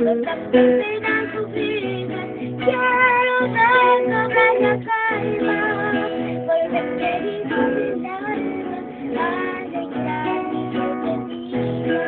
los tantos serán sufridos. Quiero deshogar la calma, volver querido del alma, alegrar mi vida.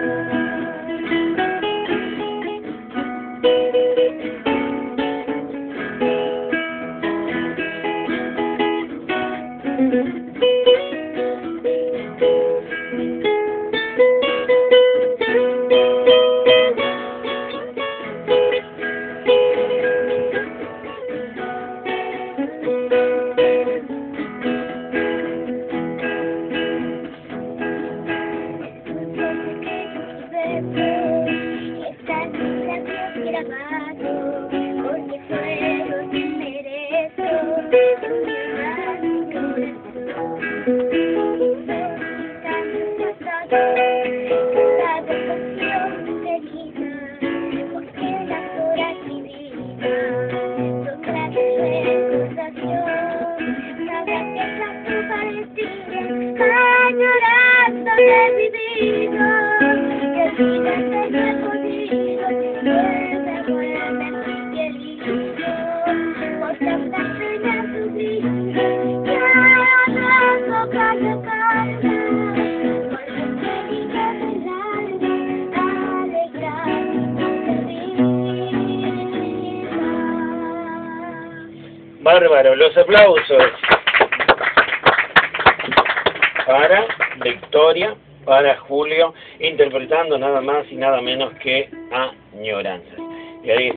Están mis labios grabados, porque fueron que merezco llevar mi corazón. Años pasados, cada pasión querida, porque las horas vividas son grandes recordación. Cada queja tu parecida, añorando de vivido. Bárbaro, los aplausos para Victoria, para Julio, interpretando nada más y nada menos que Añoranzas. Y ahí